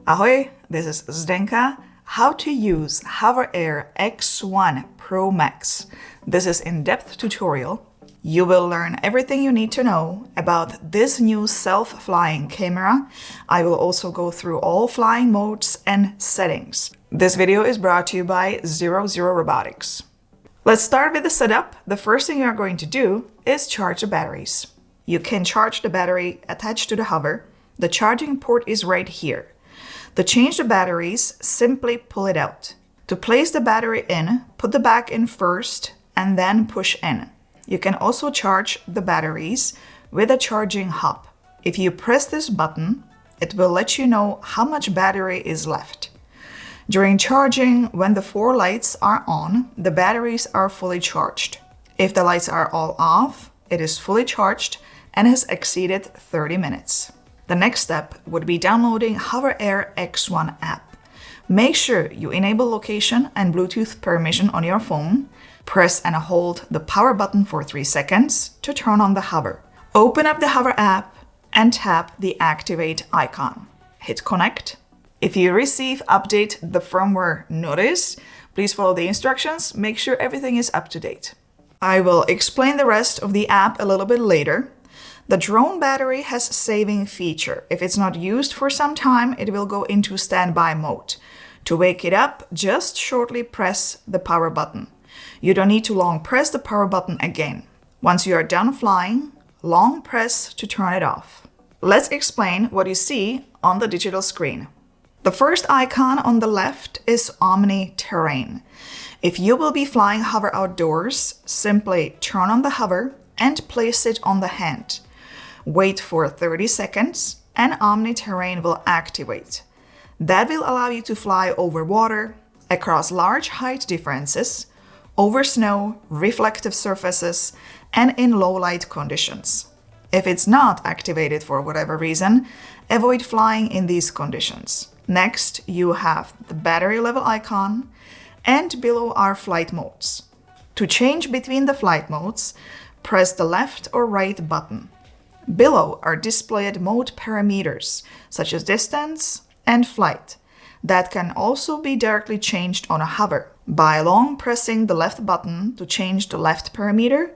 Ahoy, this is Zdenka. How to use HoverAir X1 PROMAX. This is in-depth tutorial. You will learn everything you need to know about this new self-flying camera. I will also go through all flying modes and settings. This video is brought to you by 00 Robotics. Let's start with the setup. The first thing you are going to do is charge the batteries. You can charge the battery attached to the hover. The charging port is right here. To change the batteries, simply pull it out. To place the battery in, put the back in first and then push in. You can also charge the batteries with a charging hub. If you press this button, it will let you know how much battery is left. During charging, when the 4 lights are on, the batteries are fully charged. If the lights are all off, it is fully charged and has exceeded 30 minutes. The next step would be downloading HoverAir X1 app. Make sure you enable location and Bluetooth permission on your phone. Press and hold the power button for 3 seconds to turn on the hover. Open up the Hover app and tap the activate icon. Hit connect. If you receive update the firmware notice, please follow the instructions. Make sure everything is up to date. I will explain the rest of the app a little bit later. The drone battery has saving feature. If it's not used for some time, it will go into standby mode. To wake it up, just shortly press the power button. You don't need to long press the power button again. Once you are done flying, long press to turn it off. Let's explain what you see on the digital screen. The first icon on the left is Omni Terrain. If you will be flying hover outdoors, simply turn on the hover and place it on the hand. Wait for 30 seconds and Omni Terrain will activate. That will allow you to fly over water, across large height differences, over snow, reflective surfaces, and in low light conditions. If it's not activated for whatever reason, avoid flying in these conditions. Next, you have the battery level icon, and below are flight modes. To change between the flight modes, press the left or right button. Below are displayed mode parameters, such as distance and flight, that can also be directly changed on a hover by long pressing the left button to change the left parameter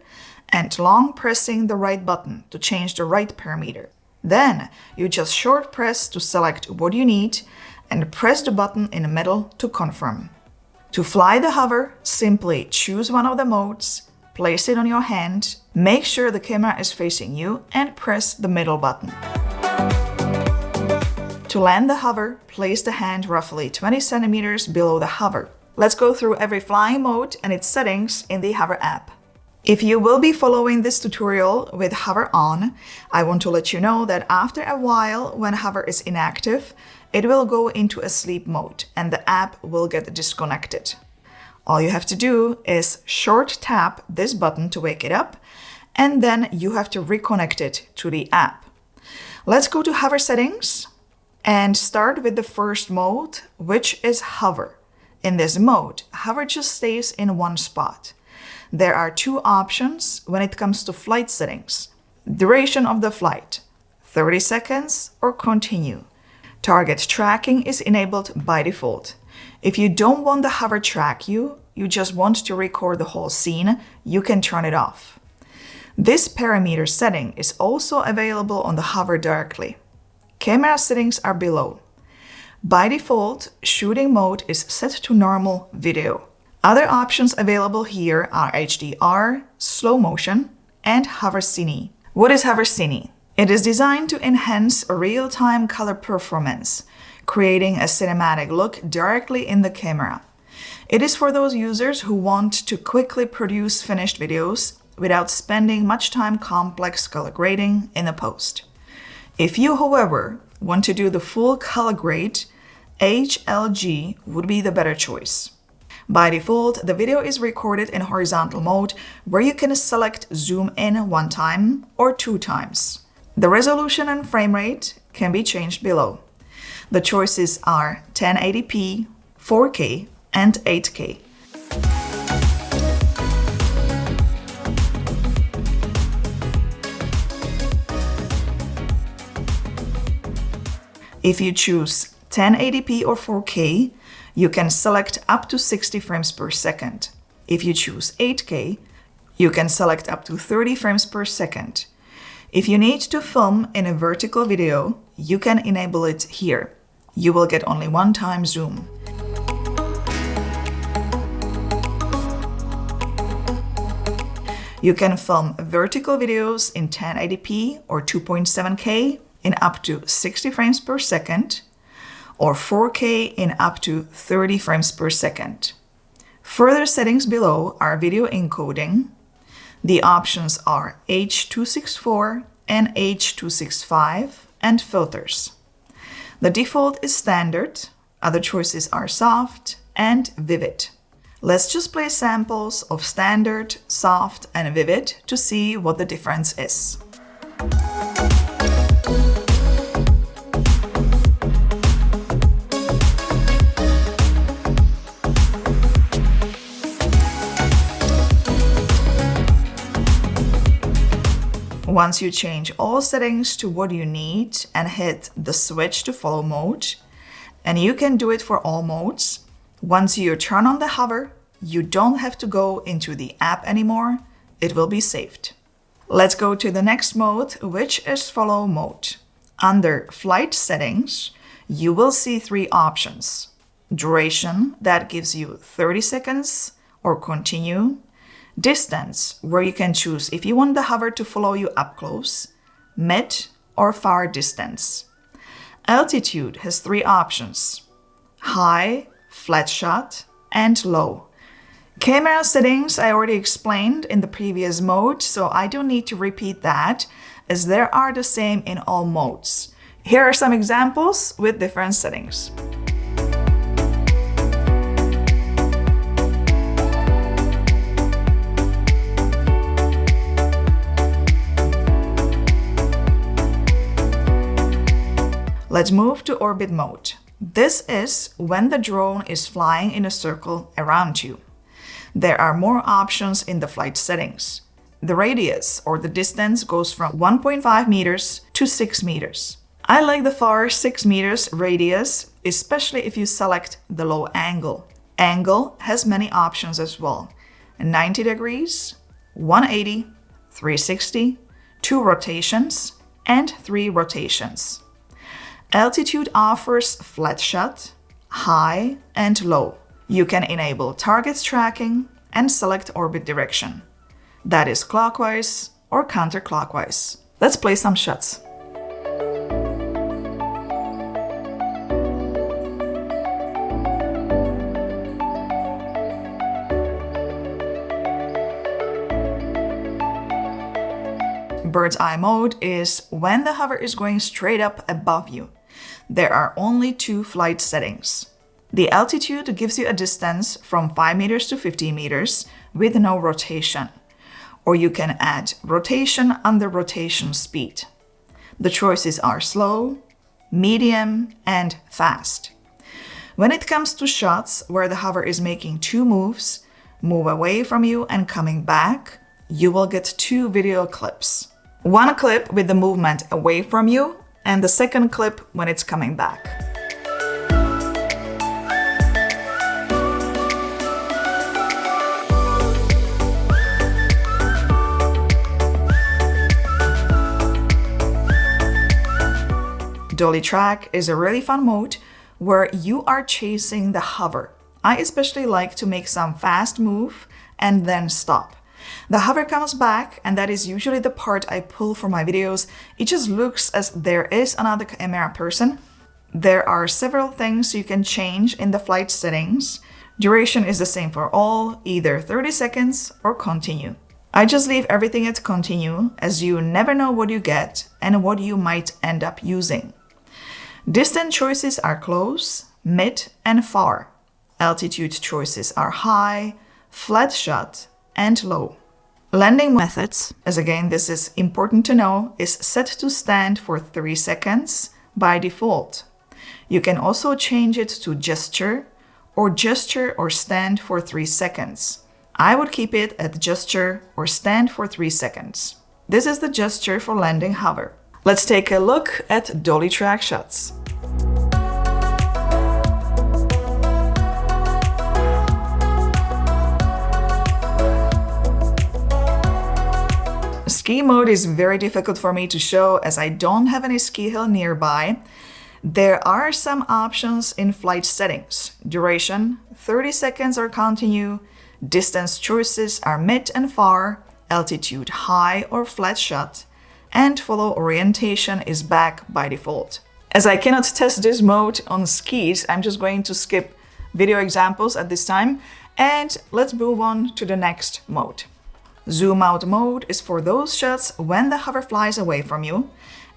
and long pressing the right button to change the right parameter. Then you just short press to select what you need and press the button in the middle to confirm. To fly the hover, simply choose one of the modes, place it on your hand, make sure the camera is facing you and press the middle button. To land the hover, place the hand roughly 20 centimeters below the hover. Let's go through every flying mode and its settings in the Hover app. If you will be following this tutorial with hover on, I want to let you know that after a while, when hover is inactive, it will go into a sleep mode and the app will get disconnected. All you have to do is short tap this button to wake it up, and then you have to reconnect it to the app. Let's go to hover settings and start with the first mode, which is hover. In this mode, hover just stays in one spot. There are 2 options when it comes to flight settings. Duration of the flight, 30 seconds or continue. Target tracking is enabled by default. If you don't want the hover track you just want to record the whole scene, you can turn it off. This parameter setting is also available on the hover directly. Camera settings are below. By default, shooting mode is set to normal video. Other options available here are HDR, slow motion, and Hover Cine. What is Hover Cine? It is designed to enhance real-time color performance, creating a cinematic look directly in the camera. It is for those users who want to quickly produce finished videos without spending much time complex color grading in the post. If you, however, want to do the full color grade, HLG would be the better choice. By default, the video is recorded in horizontal mode where you can select zoom in 1 time or 2 times. The resolution and frame rate can be changed below. The choices are 1080p, 4K, and 8K. If you choose 1080p or 4K, you can select up to 60 frames per second. If you choose 8K, you can select up to 30 frames per second. If you need to film in a vertical video, you can enable it here. You will get only one-time zoom. You can film vertical videos in 1080p or 2.7K in up to 60 frames per second, or 4K in up to 30 frames per second. Further settings below are video encoding. The options are H.264 and H.265 and filters. The default is standard. Other choices are soft and vivid. Let's just play samples of standard, soft, and vivid to see what the difference is. Once you change all settings to what you need and hit the switch to follow mode, and you can do it for all modes, once you turn on the hover, you don't have to go into the app anymore. It will be saved. Let's go to the next mode, which is follow mode. Under flight settings, you will see three options. Duration, that gives you 30 seconds or continue. Distance, where you can choose if you want the hover to follow you up close, mid, or far distance. Altitude has three options: high, flat shot, and low. Camera settings I already explained in the previous mode, so I don't need to repeat that, as they are the same in all modes. Here are some examples with different settings. Let's move to orbit mode. This is when the drone is flying in a circle around you. There are more options in the flight settings. The radius or the distance goes from 1.5 meters to 6 meters. I like the far 6 meters radius, especially if you select the low angle. Angle has many options as well: 90 degrees, 180, 360, 2 rotations, and 3 rotations. Altitude offers flat shot, high, and low. You can enable target tracking and select orbit direction. That is clockwise or counterclockwise. Let's play some shots. Bird's eye mode is when the hover is going straight up above you. There are only 2 flight settings. The altitude gives you a distance from 5 meters to 50 meters with no rotation, or you can add rotation under rotation speed. The choices are slow, medium, and fast. When it comes to shots where the hover is making 2 moves, move away from you and coming back, you will get 2 video clips. One clip with the movement away from you, and the second clip when it's coming back. Dolly Track is a really fun mode where you are chasing the hover. I especially like to make some fast move and then stop. The hover comes back, and that is usually the part I pull for my videos. It just looks as there is another camera person. There are several things you can change in the flight settings. Duration is the same for all, either 30 seconds or continue. I just leave everything at continue, as you never know what you get and what you might end up using. Distance choices are close, mid, and far. Altitude choices are high, flat shot, and low. Landing methods, as again this is important to know, is set to stand for 3 seconds by default. You can also change it to gesture or stand for 3 seconds. I would keep it at gesture or stand for 3 seconds. This is the gesture for landing hover. Let's take a look at Dolly Track shots. Ski mode is very difficult for me to show as I don't have any ski hill nearby. There are some options in flight settings. Duration, 30 seconds or continue. Distance choices are mid and far. Altitude, high or flat shot. And follow orientation is back by default. As I cannot test this mode on skis, I'm just going to skip video examples at this time. And let's move on to the next mode. Zoom out mode is for those shots when the hover flies away from you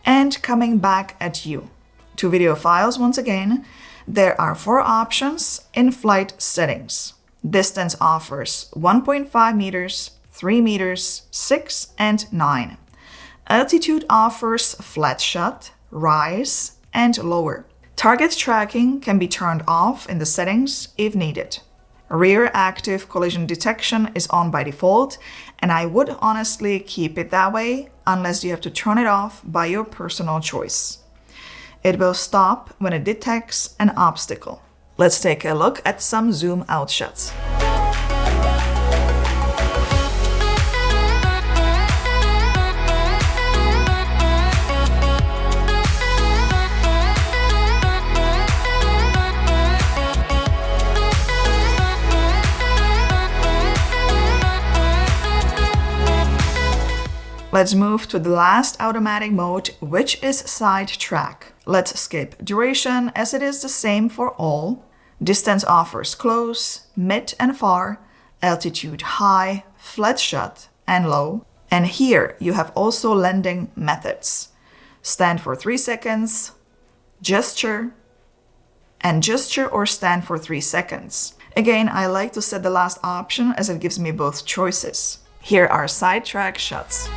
and coming back at you. To video files once again, there are 4 options in flight settings. Distance offers 1.5 meters, 3 meters, 6 and 9. Altitude offers flat shot, rise and lower. Target tracking can be turned off in the settings if needed. Rear active collision detection is on by default, and I would honestly keep it that way unless you have to turn it off by your personal choice. It will stop when it detects an obstacle. Let's take a look at some zoom out shots. Let's move to the last automatic mode, which is side track. Let's skip duration as it is the same for all. Distance offers close, mid and far, altitude high, flat shot and low. And here you have also landing methods. Stand for 3 seconds, gesture, and gesture or stand for 3 seconds. Again, I like to set the last option as it gives me both choices. Here are side track shots.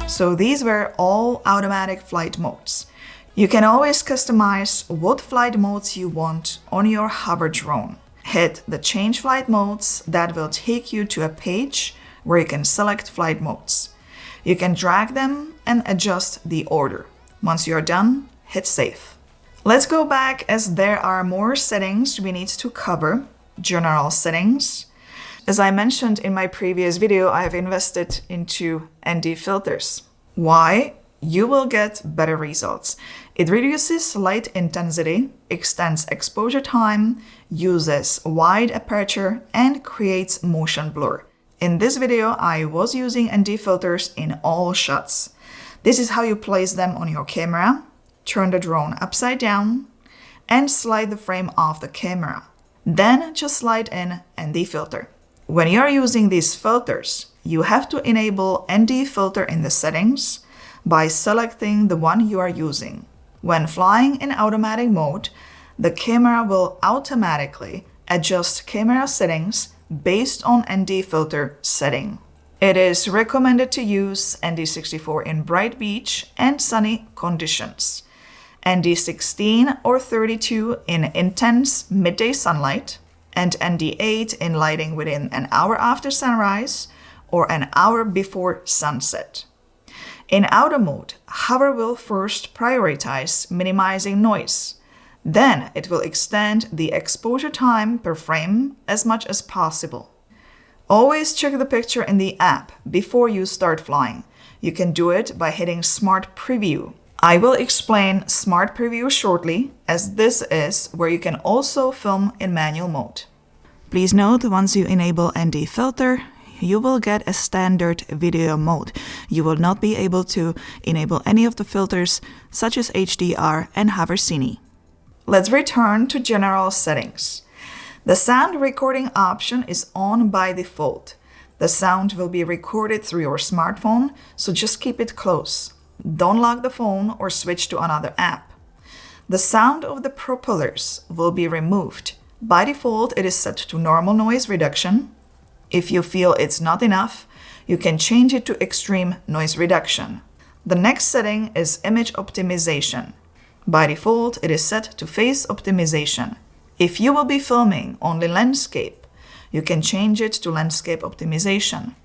So these were all automatic flight modes. You can always customize what flight modes you want on your hover drone. Hit the change flight modes, that will take you to a page where you can select flight modes. You can drag them and adjust the order. Once you're done, hit save. Let's go back as there are more settings we need to cover. General settings. As I mentioned in my previous video, I have invested into ND filters. Why? You will get better results. It reduces light intensity, extends exposure time, uses wide aperture, and creates motion blur. In this video, I was using ND filters in all shots. This is how you place them on your camera. Turn the drone upside down and slide the frame off the camera. Then just slide in ND filter. When you're using these filters, you have to enable ND filter in the settings by selecting the one you are using. When flying in automatic mode, the camera will automatically adjust camera settings based on ND filter setting. It is recommended to use ND64 in bright beach and sunny conditions, ND16 or 32 in intense midday sunlight, and ND8 in lighting within an hour after sunrise or an hour before sunset. In auto mode, hover will first prioritize minimizing noise. Then it will extend the exposure time per frame as much as possible. Always check the picture in the app before you start flying. You can do it by hitting Smart Preview. I will explain Smart Preview shortly, as this is where you can also film in manual mode. Please note, once you enable ND filter, you will get a standard video mode. You will not be able to enable any of the filters such as HDR and Hover Cine. Let's return to general settings. The sound recording option is on by default. The sound will be recorded through your smartphone, so just keep it close. Don't lock the phone or switch to another app. The sound of the propellers will be removed. By default, it is set to normal noise reduction. If you feel it's not enough, you can change it to extreme noise reduction. The next setting is image optimization. By default, it is set to face optimization. If you will be filming only landscape, you can change it to landscape optimization.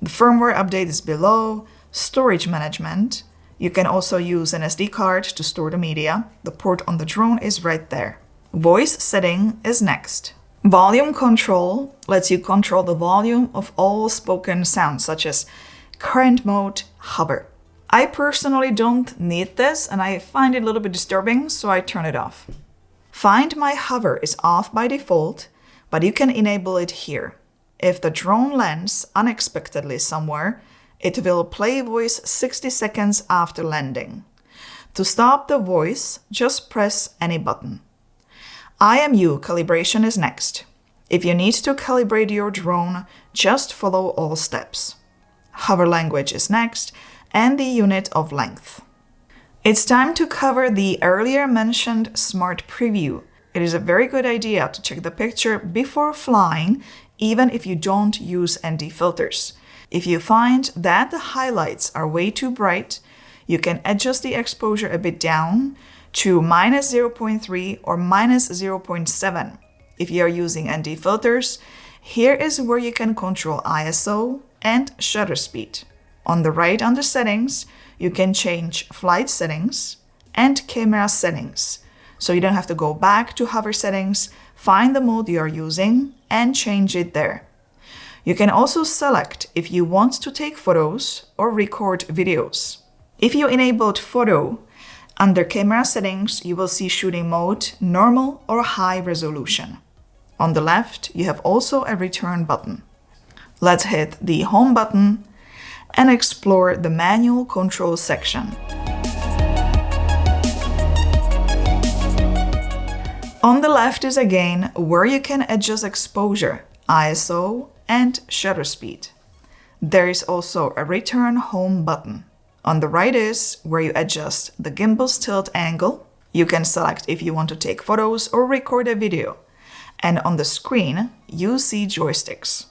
The firmware update is below, Storage management. You can also use an SD card to store the media. The port on the drone is right there. Voice setting is next. Volume control lets you control the volume of all spoken sounds, such as current mode, hover. I personally don't need this and I find it a little bit disturbing, so I turn it off. Find My Hover is off by default, but you can enable it here. If the drone lands unexpectedly somewhere, it will play voice 60 seconds after landing. To stop the voice, just press any button. IMU calibration is next. If you need to calibrate your drone, just follow all steps. Hover language is next, and the unit of length. It's time to cover the earlier mentioned Smart Preview. It is a very good idea to check the picture before flying, even if you don't use ND filters. If you find that the highlights are way too bright, you can adjust the exposure a bit down to -0.3 or -0.7. If you are using ND filters, here is where you can control ISO and shutter speed. On the right under settings, you can change flight settings and camera settings. So you don't have to go back to hover settings, find the mode you are using and change it there. You can also select if you want to take photos or record videos. If you enabled photo, under camera settings, you will see shooting mode, normal or high resolution. On the left, you have also a return button. Let's hit the home button and explore the manual control section. On the left is again where you can adjust exposure, ISO, and shutter speed. There is also a return home button. On the right is where you adjust the gimbal's tilt angle. You can select if you want to take photos or record a video. And on the screen, you see joysticks.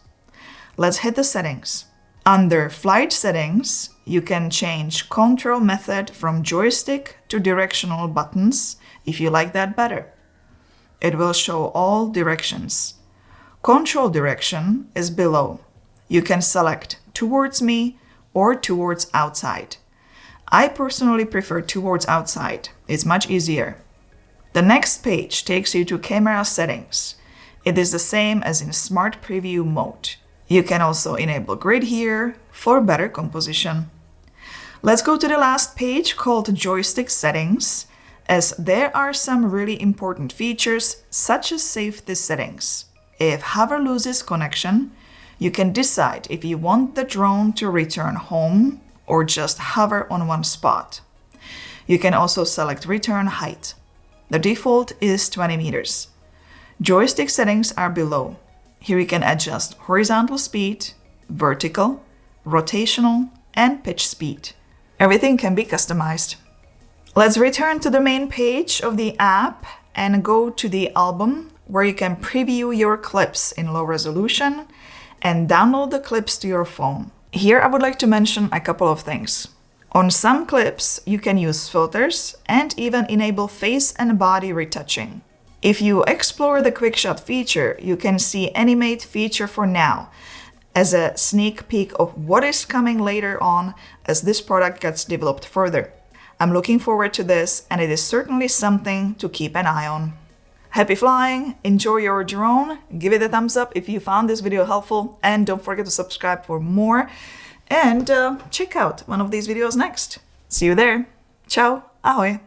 Let's hit the settings. Under flight settings, you can change control method from joystick to directional buttons if you like that better. It will show all directions. Control direction is below. You can select towards me or towards outside. I personally prefer towards outside. It's much easier. The next page takes you to camera settings. It is the same as in Smart Preview mode. You can also enable grid here for better composition. Let's go to the last page called joystick settings, as there are some really important features such as safety settings. If hover loses connection, you can decide if you want the drone to return home or just hover on one spot. You can also select return height. The default is 20 meters. Joystick settings are below. Here you can adjust horizontal speed, vertical, rotational, and pitch speed. Everything can be customized. Let's return to the main page of the app and go to the album where you can preview your clips in low resolution and download the clips to your phone. Here I would like to mention a couple of things. On some clips, you can use filters and even enable face and body retouching. If you explore the quick shot feature, you can see animate feature for now as a sneak peek of what is coming later on as this product gets developed further. I'm looking forward to this, and it is certainly something to keep an eye on. Happy flying, enjoy your drone, give it a thumbs up if you found this video helpful, and don't forget to subscribe for more, and check out one of these videos next. See you there. Ciao, ahoy.